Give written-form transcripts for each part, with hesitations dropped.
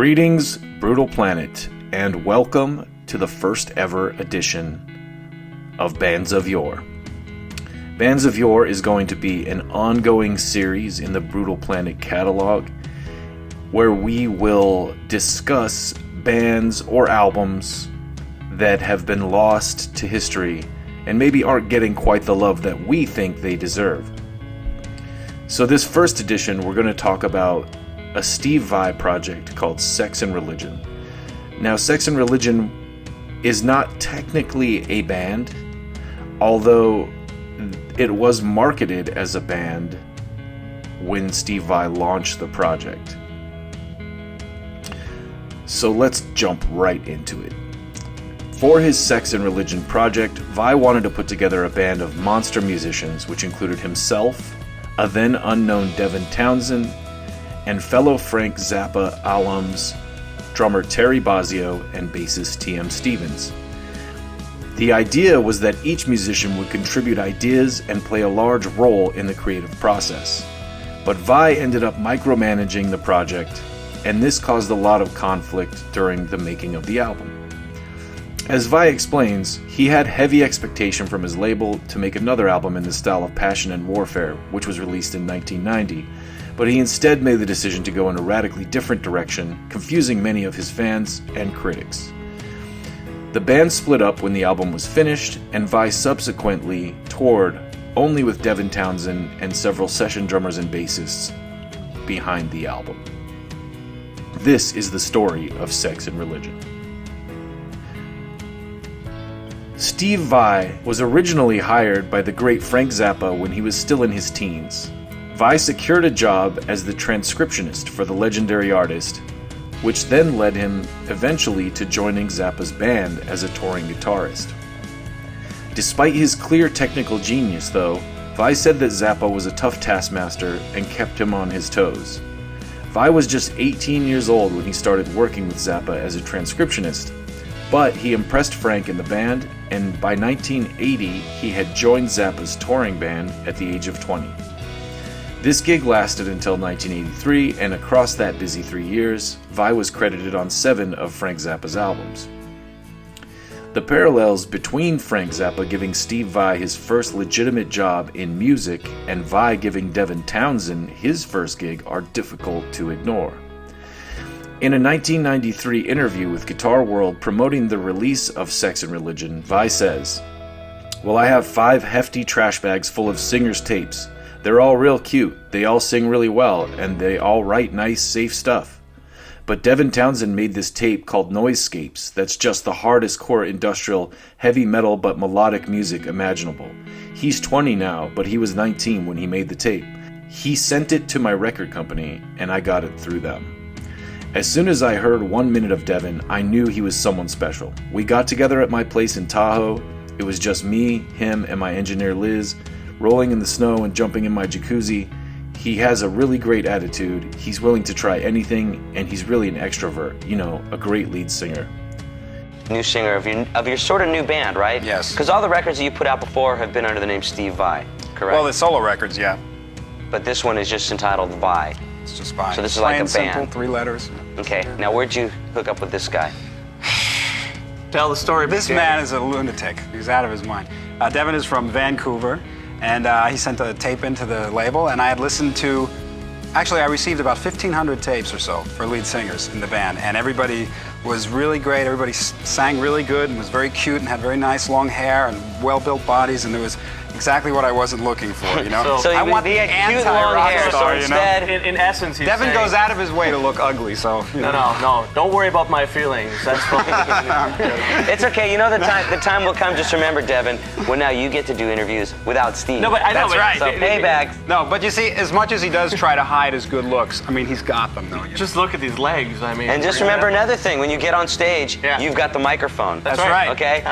Greetings, Brutal Planet, and welcome to the first ever edition of Bands of Yore. Bands of Yore is going to be an ongoing series in the Brutal Planet catalog where we will discuss bands or albums that have been lost to history and maybe aren't getting quite the love that we think they deserve. So this first edition, we're going to talk about a Steve Vai project called Sex and Religion. Now, Sex and Religion is not technically a band, although it was marketed as a band when Steve Vai launched the project. So let's jump right into it. For his Sex and Religion project, Vai wanted to put together a band of monster musicians, which included himself, a then unknown Devin Townsend, and fellow Frank Zappa alums, drummer Terry Bozzio and bassist TM Stevens. The idea was that each musician would contribute ideas and play a large role in the creative process. But Vai ended up micromanaging the project, and this caused a lot of conflict during the making of the album. As Vai explains, he had heavy expectation from his label to make another album in the style of Passion and Warfare, which was released in 1990, but he instead made the decision to go in a radically different direction, confusing many of his fans and critics. The band split up when the album was finished, and Vai subsequently toured only with Devin Townsend and several session drummers and bassists behind the album. This is the story of Sex and Religion. Steve Vai was originally hired by the great Frank Zappa when he was still in his teens. Vai secured a job as the transcriptionist for the legendary artist, which then led him eventually to joining Zappa's band as a touring guitarist. Despite his clear technical genius, though, Vai said that Zappa was a tough taskmaster and kept him on his toes. Vai was just 18 years old when he started working with Zappa as a transcriptionist, but he impressed Frank in the band, and by 1980 he had joined Zappa's touring band at the age of 20. This gig lasted until 1983, and across that busy 3 years, Vai was credited on 7 of Frank Zappa's albums. The parallels between Frank Zappa giving Steve Vai his first legitimate job in music and Vai giving Devin Townsend his first gig are difficult to ignore. In a 1993 interview with Guitar World promoting the release of Sex and Religion, Vai says, "Well, I have 5 hefty trash bags full of singers' tapes. They're all real cute, they all sing really well, and they all write nice, safe stuff. But Devin Townsend made this tape called Noisescapes that's just the hardest core industrial, heavy metal but melodic music imaginable. He's 20 now, but he was 19 when he made the tape. He sent it to my record company, and I got it through them. As soon as I heard 1 minute of Devin, I knew he was someone special. We got together at my place in Tahoe. It was just me, him, and my engineer Liz, rolling in the snow and jumping in my jacuzzi. He has a really great attitude, he's willing to try anything, and he's really an extrovert, a great lead singer." New singer of your sort of new band, right? Yes. Because all the records that you put out before have been under the name Steve Vai, correct? Well, the solo records, yeah. But this one is just entitled Vai. It's just Vai. So this is like a simple, band. 3 letters. Okay, now where'd you hook up with this guy? Tell the story. This man is a lunatic. He's out of his mind. Devin is from Vancouver, and he sent a tape into the label, and I had listened to, actually I received about 1,500 tapes or so for lead singers in the band, and everybody was really great. Everybody sang really good and was very cute and had very nice long hair and well-built bodies, and there was exactly what I wasn't looking for, So I want he the had cute long anti-rock hair, star, so instead, In essence, he's Devin saying, goes out of his way to look ugly, so... No, don't worry about my feelings. That's fine. it's okay. The time will come. Just remember, Devin, when now you get to do interviews without Steve. No, but I know. That's right. So payback. No, but you see, as much as he does try to hide his good looks, I mean, he's got them, though. Just look at these legs. I mean. And just remember another thing: when you get on stage, you've got the microphone. That's right. Okay.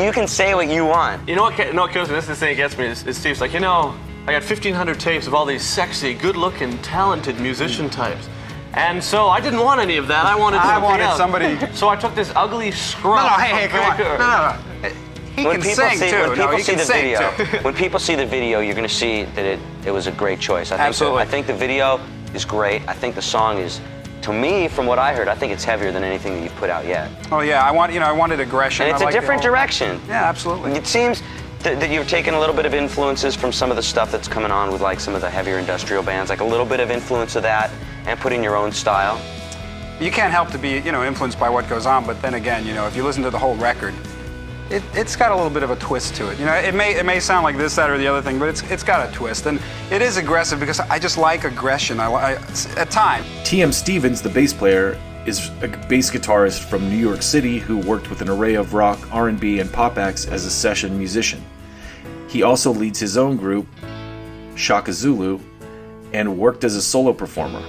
You can say what you want. You know what? No, kills me. This is the thing that gets me. Is Steve's like, I got 1,500 tapes of all these sexy, good-looking, talented musician types. And so I didn't want any of that. I wanted something else. somebody... So I took this ugly scrub. hey, come on. No. He can sing, too. When people see the video, you're going to see that it was a great choice. Absolutely. I think the video is great. I think the song is to me, from what I heard, I think it's heavier than anything that you've put out yet. Oh yeah, I wanted aggression. And it's a different direction. Yeah, absolutely. It seems that you've taken a little bit of influences from some of the stuff that's coming on with like some of the heavier industrial bands, like a little bit of influence of that, and put in your own style. You can't help to be, influenced by what goes on, but then again, if you listen to the whole record, it's got a little bit of a twist to it. It may sound like this, that, or the other thing, but it's got a twist, and it is aggressive because I just like aggression. At times. TM Stevens, the bass player, is a bass guitarist from New York City who worked with an array of rock, R&B, and pop acts as a session musician. He also leads his own group, Shaka Zulu, and worked as a solo performer.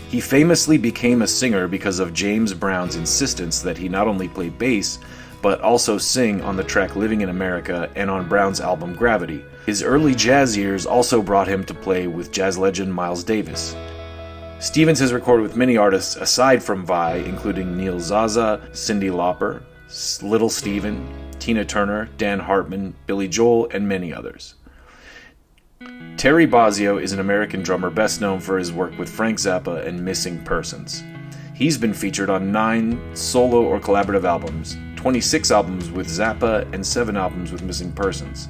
He famously became a singer because of James Brown's insistence that he not only play bass, but also sing on the track Living in America and on Brown's album Gravity. His early jazz years also brought him to play with jazz legend Miles Davis. Stevens has recorded with many artists aside from Vai, including Neil Zaza, Cyndi Lauper, Little Steven, Tina Turner, Dan Hartman, Billy Joel, and many others. Terry Bozzio is an American drummer best known for his work with Frank Zappa and Missing Persons. He's been featured on 9 solo or collaborative albums, 26 albums with Zappa, and 7 albums with Missing Persons.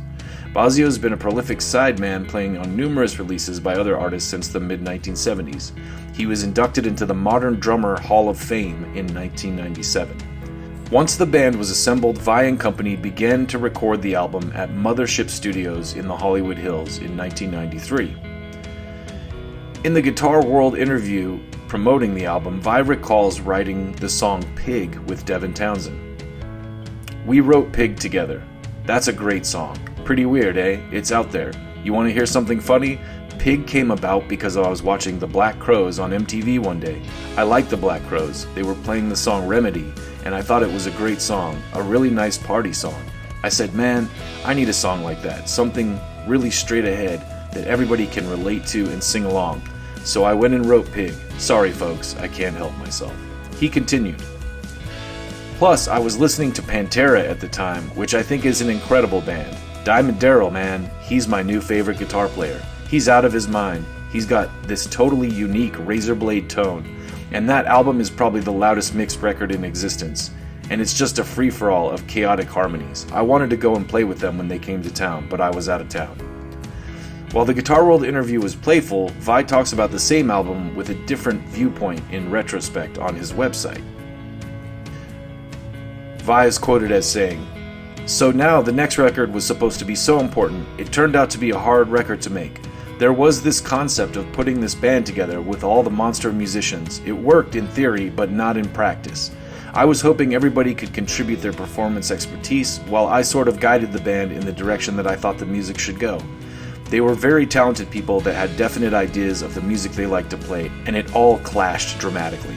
Bozzio's been a prolific sideman, playing on numerous releases by other artists since the mid-1970s. He was inducted into the Modern Drummer Hall of Fame in 1997. Once the band was assembled, Vai and Company began to record the album at Mothership Studios in the Hollywood Hills in 1993. In the Guitar World interview promoting the album, Vai recalls writing the song Pig with Devin Townsend. "We wrote Pig together. That's a great song. Pretty weird, eh? It's out there. You want to hear something funny? Pig came about because I was watching the Black Crowes on MTV one day. I liked the Black Crowes. They were playing the song Remedy, and I thought it was a great song, a really nice party song. I said, man, I need a song like that, something really straight ahead that everybody can relate to and sing along. So I went and wrote Pig. Sorry folks, I can't help myself." He continued, "Plus, I was listening to Pantera at the time, which I think is an incredible band. Diamond Darrell, man, he's my new favorite guitar player. He's out of his mind. He's got this totally unique razor blade tone, and that album is probably the loudest mixed record in existence, and it's just a free-for-all of chaotic harmonies. I wanted to go and play with them when they came to town, but I was out of town." While the Guitar World interview was playful, Vai talks about the same album with a different viewpoint in retrospect on his website. Vai is quoted as saying, "So now the next record was supposed to be so important, it turned out to be a hard record to make. There was this concept of putting this band together with all the monster musicians. It worked in theory, but not in practice. I was hoping everybody could contribute their performance expertise, while I sort of guided the band in the direction that I thought the music should go. They were very talented people that had definite ideas of the music they liked to play, and it all clashed dramatically.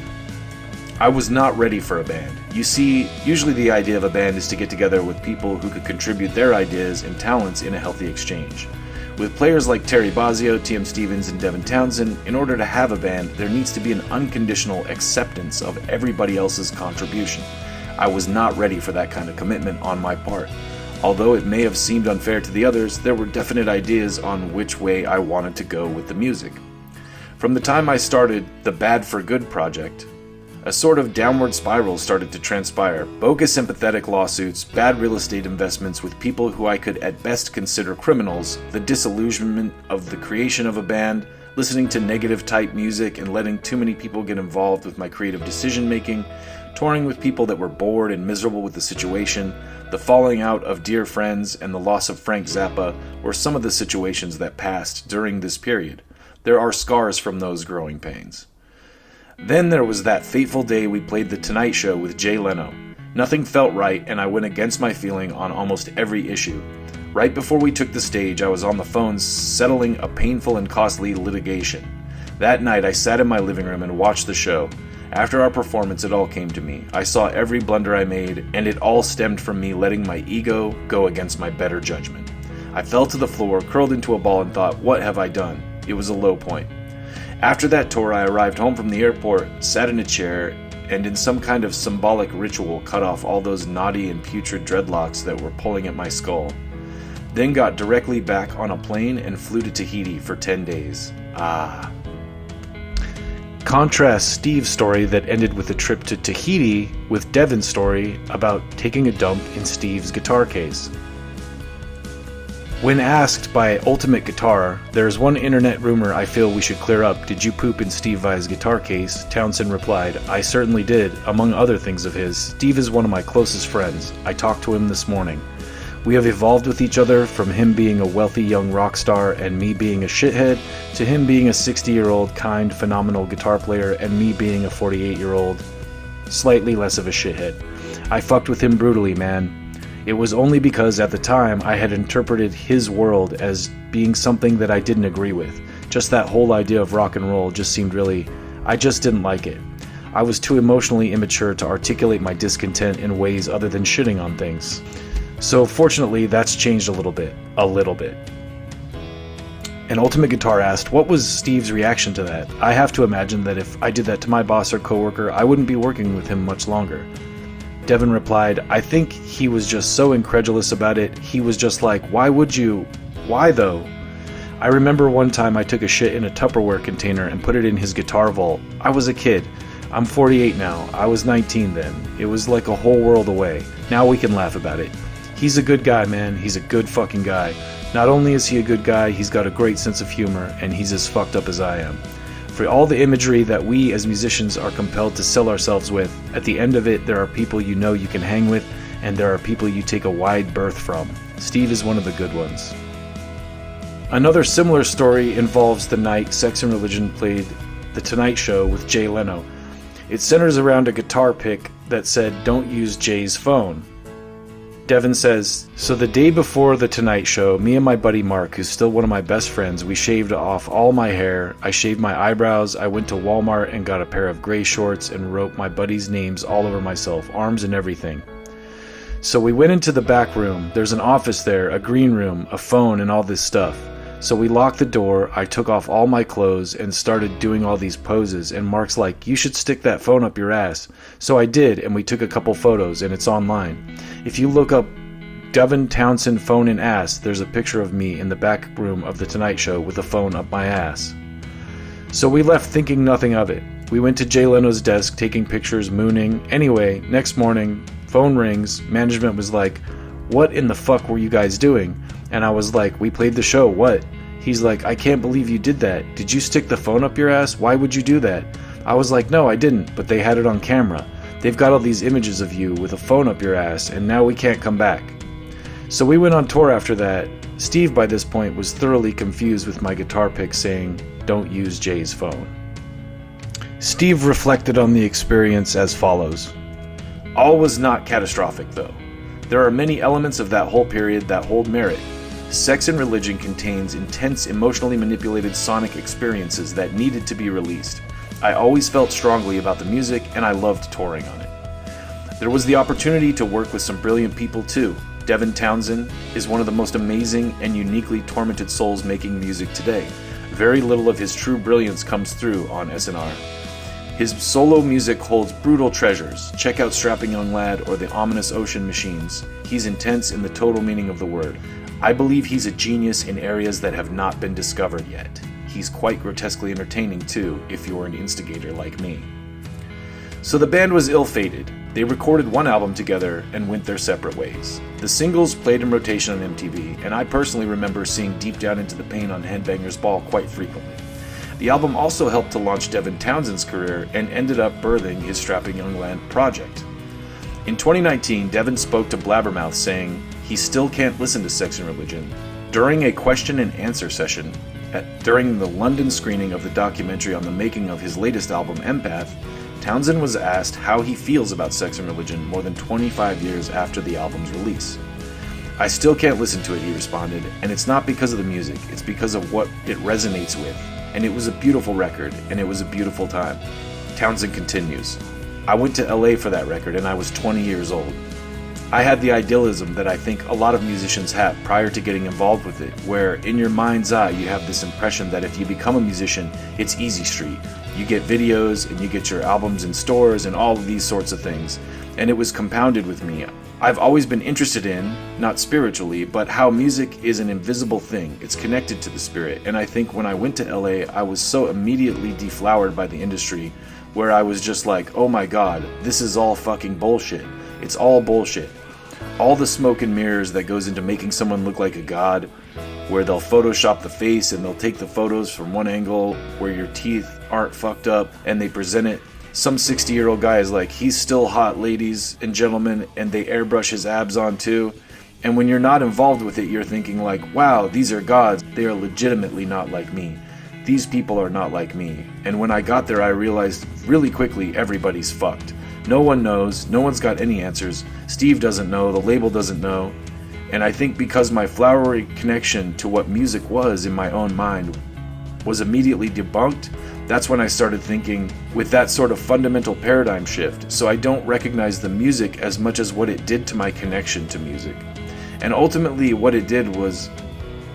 I was not ready for a band. You see, usually the idea of a band is to get together with people who could contribute their ideas and talents in a healthy exchange. With players like Terry Bozzio, TM Stevens, and Devin Townsend, in order to have a band, there needs to be an unconditional acceptance of everybody else's contribution. I was not ready for that kind of commitment on my part. Although it may have seemed unfair to the others, there were definite ideas on which way I wanted to go with the music. From the time I started the Bad for Good project, a sort of downward spiral started to transpire. Bogus sympathetic lawsuits, bad real estate investments with people who I could at best consider criminals, the disillusionment of the creation of a band, listening to negative type music and letting too many people get involved with my creative decision making, touring with people that were bored and miserable with the situation, the falling out of dear friends, and the loss of Frank Zappa were some of the situations that passed during this period. There are scars from those growing pains. Then there was that fateful day we played The Tonight Show with Jay Leno. Nothing felt right, and I went against my feeling on almost every issue. Right before we took the stage, I was on the phone settling a painful and costly litigation. That night, I sat in my living room and watched the show. After our performance, it all came to me. I saw every blunder I made, and it all stemmed from me letting my ego go against my better judgment. I fell to the floor, curled into a ball, and thought, what have I done? It was a low point. After that tour, I arrived home from the airport, sat in a chair, and in some kind of symbolic ritual cut off all those knotty and putrid dreadlocks that were pulling at my skull. Then got directly back on a plane and flew to Tahiti for 10 days. Contrast Steve's story that ended with a trip to Tahiti with Devin's story about taking a dump in Steve's guitar case. When asked by Ultimate Guitar, "There's one internet rumor I feel we should clear up. Did you poop in Steve Vai's guitar case?" Townsend replied, "I certainly did, among other things of his. Steve is one of my closest friends. I talked to him this morning. We have evolved with each other from him being a wealthy young rock star and me being a shithead, to him being a 60-year-old, kind, phenomenal guitar player and me being a 48-year-old, slightly less of a shithead. I fucked with him brutally, man. It was only because at the time I had interpreted his world as being something that I didn't agree with. Just that whole idea of rock and roll just seemed really... I just didn't like it. I was too emotionally immature to articulate my discontent in ways other than shitting on things. So fortunately, that's changed a little bit. And Ultimate Guitar asked, what was Steve's reaction to that? I have to imagine that if I did that to my boss or coworker, I wouldn't be working with him much longer. Devin replied, I think he was just so incredulous about it. He was just like, why would you? Why though? I remember one time I took a shit in a Tupperware container and put it in his guitar vault. I was a kid. I'm 48 now. I was 19 then. It was like a whole world away. Now we can laugh about it. He's a good guy, man. He's a good fucking guy. Not only is he a good guy, he's got a great sense of humor, and he's as fucked up as I am. For all the imagery that we as musicians are compelled to sell ourselves with, at the end of it, there are people you know you can hang with, and there are people you take a wide berth from. Steve is one of the good ones. Another similar story involves the night Sex and Religion played The Tonight Show with Jay Leno. It centers around a guitar pick that said, "Don't use Jay's phone." Devin says, so the day before The Tonight Show, me and my buddy Mark, who's still one of my best friends, we shaved off all my hair, I shaved my eyebrows, I went to Walmart and got a pair of gray shorts and wrote my buddies' names all over myself, arms and everything. So we went into the back room, there's an office there, a green room, a phone and all this stuff. So we locked the door, I took off all my clothes and started doing all these poses, and Mark's like, you should stick that phone up your ass. So I did, and we took a couple photos, and it's online. If you look up Devin Townsend phone and ass, there's a picture of me in the back room of The Tonight Show with a phone up my ass. So we left thinking nothing of it. We went to Jay Leno's desk, taking pictures, mooning. Anyway, next morning, phone rings, management was like, what in the fuck were you guys doing? And I was like, we played the show, what? He's like, I can't believe you did that. Did you stick the phone up your ass? Why would you do that? I was like, no, I didn't, but they had it on camera. They've got all these images of you with a phone up your ass, and now we can't come back. So we went on tour after that. Steve, by this point, was thoroughly confused with my guitar pick saying, don't use Jay's phone. Steve reflected on the experience as follows. All was not catastrophic, though. There are many elements of that whole period that hold merit. Sex and Religion contains intense, emotionally manipulated sonic experiences that needed to be released. I always felt strongly about the music, and I loved touring on it. There was the opportunity to work with some brilliant people too. Devin Townsend is one of the most amazing and uniquely tormented souls making music today. Very little of his true brilliance comes through on S&R. His solo music holds brutal treasures. Check out Strapping Young Lad or The Ominous Ocean Machines. He's intense in the total meaning of the word. I believe he's a genius in areas that have not been discovered yet. He's quite grotesquely entertaining too, if you're an instigator like me. So the band was ill-fated. They recorded one album together and went their separate ways. The singles played in rotation on MTV, and I personally remember seeing Deep Down Into the Pain on Headbangers Ball quite frequently. The album also helped to launch Devin Townsend's career and ended up birthing his Strapping Young Lad project. In 2019, Devin spoke to Blabbermouth saying he still can't listen to Sex and Religion. During a question and answer session during the London screening of the documentary on the making of his latest album, Empath, Townsend was asked how he feels about Sex and Religion more than 25 years after the album's release. I still can't listen to it, he responded, and it's not because of the music, it's because of what it resonates with. And it was a beautiful record, and it was a beautiful time. Townsend continues, I went to LA for that record, and I was 20 years old. I had the idealism that I think a lot of musicians have prior to getting involved with it, where in your mind's eye you have this impression that if you become a musician, it's easy street. You get videos and you get your albums in stores and all of these sorts of things. And it was compounded with me. I've always been interested in, not spiritually, but how music is an invisible thing. It's connected to the spirit. And I think when I went to LA, I was so immediately deflowered by the industry, where I was just like, oh my god, this is all fucking bullshit. It's all bullshit. All the smoke and mirrors that goes into making someone look like a god, where they'll Photoshop the face and they'll take the photos from one angle where your teeth aren't fucked up and they present it. Some 60-year-old guy is like, he's still hot, ladies and gentlemen, and they airbrush his abs on too. And when you're not involved with it, you're thinking like, wow, these are gods. They are legitimately not like me. These people are not like me. And when I got there, I realized really quickly everybody's fucked. No one knows. No one's got any answers. Steve doesn't know. The label doesn't know. And I think because my flowery connection to what music was in my own mind was immediately debunked, that's when I started thinking with that sort of fundamental paradigm shift. So I don't recognize the music as much as what it did to my connection to music. And ultimately what it did was,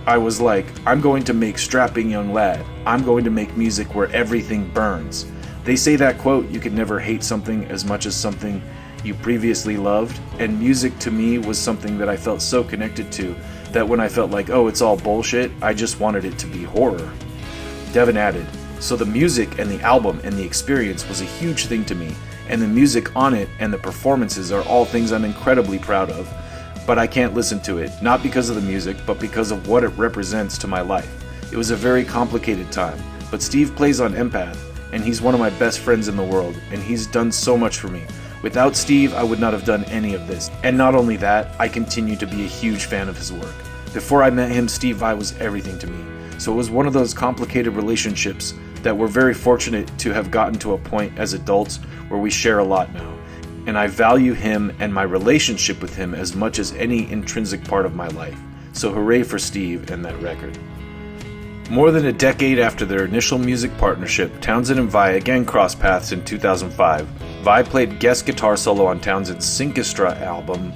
I was like, I'm going to make Strapping Young Lad. I'm going to make music where everything burns. They say that quote, you can never hate something as much as something you previously loved. And music to me was something that I felt so connected to that when I felt like, oh, it's all bullshit, I just wanted it to be horror. Devin added, so the music and the album and the experience was a huge thing to me, and the music on it and the performances are all things I'm incredibly proud of, but I can't listen to it, not because of the music, but because of what it represents to my life. It was a very complicated time, but Steve plays on empath, and he's one of my best friends in the world, and he's done so much for me. Without Steve, I would not have done any of this, and not only that, I continue to be a huge fan of his work. Before I met him, Steve Vai was everything to me, so it was one of those complicated relationships that we're very fortunate to have gotten to a point as adults where we share a lot now. And I value him and my relationship with him as much as any intrinsic part of my life. So hooray for Steve and that record. More than a decade after their initial music partnership, Townsend and Vai again crossed paths in 2005. Vai played guest guitar solo on Townsend's Synkestra album,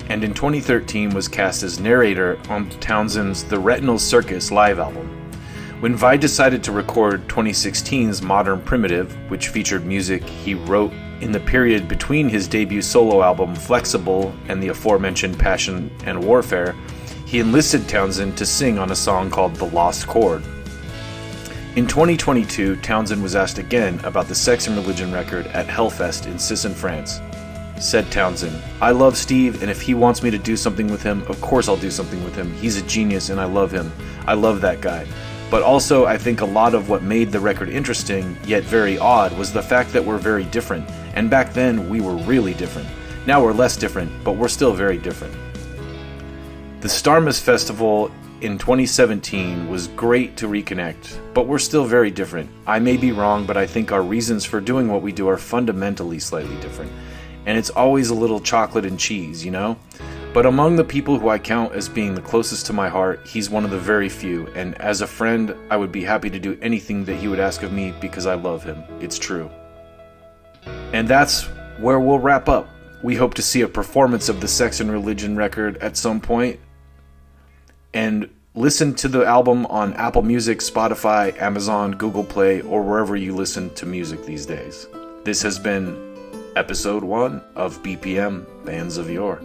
and in 2013 was cast as narrator on Townsend's The Retinal Circus live album. When Vai decided to record 2016's Modern Primitive, which featured music he wrote in the period between his debut solo album Flexible and the aforementioned Passion and Warfare, he enlisted Townsend to sing on a song called The Lost Chord. In 2022, Townsend was asked again about the Sex and Religion record at Hellfest in Sisson, France. Said Townsend, I love Steve, and if he wants me to do something with him, of course I'll do something with him. He's a genius and I love him. I love that guy. But also, I think a lot of what made the record interesting, yet very odd, was the fact that we're very different. And back then, we were really different. Now we're less different, but we're still very different. The Starmus Festival in 2017 was great to reconnect, but we're still very different. I may be wrong, but I think our reasons for doing what we do are fundamentally slightly different. And it's always a little chocolate and cheese, you know? But among the people who I count as being the closest to my heart, he's one of the very few, and as a friend, I would be happy to do anything that he would ask of me because I love him. It's true. And that's where we'll wrap up. We hope to see a performance of the Sex and Religion record at some point, and listen to the album on Apple Music, Spotify, Amazon, Google Play, or wherever you listen to music these days. This has been Episode 1 of BPM, Bands of Yore.